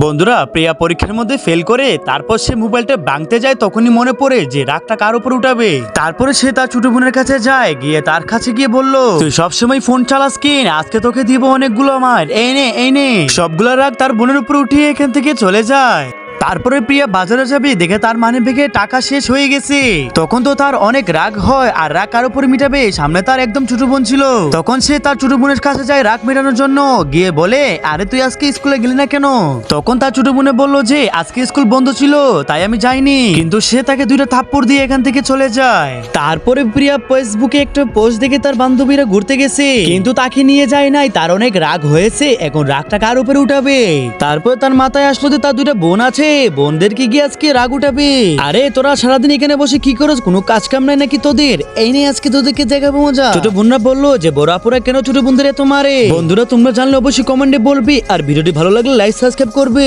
বন্ধুরা, প্রিয়া পরীক্ষার মধ্যে ফেল করে তারপর সে মোবাইলটা ভাঙতে যায়, তখনই মনে পড়ে যে রাগটা কার উপর উঠাবে। তারপরে সে তার ছোট বোনের কাছে যায়, গিয়ে তার কাছে গিয়ে বলল, তুই সবসময় ফোন চালাস কিন, আজকে তোকে দিব অনেকগুলো মার, এই নে। সবগুলা রাগ তার বোনের উপর উঠিয়ে এখান থেকে চলে যায়। তারপরে প্রিয়া বাজারে যাবে, দেখে তার মানি ব্যাগে টাকা শেষ হয়ে গেছে। তখন তো তার অনেক রাগ হয়, আর রাগ কার উপর মিটাবে, সামনে তার একদম ছোট বোন ছিল। তখন সে তার ছোট বোনের কাছে যায় রাগ মেটানোর জন্য, গিয়ে বলে, আরে তুই আজকে স্কুলে গেলি না কেন? তখন তার ছোট বোনে বলল যে আজকে স্কুল বন্ধ ছিল তাই আমি যাইনি, কিন্তু সে তাকে দুইটা থাপ্পড় দিয়ে এখান থেকে চলে যায়। তারপরে প্রিয়া ফেসবুকে একটা পোস্ট দেখে তার বান্ধবীরা ঘুরতে গেছে, কিন্তু তাকে নিয়ে যায় নাই, তার অনেক রাগ হয়েছে, এখন রাগটা কার উপরে উঠাবে। তারপর তার মাথায় আসলো যে তার দুইটা বোন আছে, বোনদেরকে গিয়ে আজকে রাগ উঠাবে। আরে তোরা সারাদিন এখানে বসে কি করছ, কোনো কাজ কাম নাই নাকি তোদের? এই নিয়ে আজকে তোদেরকে দেখাবো মজা। ছোট বোনরা বললো যে বড় আপুরা কেন ছোট বোনদের এত মারে। বন্ধুরা তোমরা জানলে অবশ্যই কমেন্টে বলবি, আর ভিডিওটি ভালো লাগলে লাইক সাবস্ক্রাইব করবে।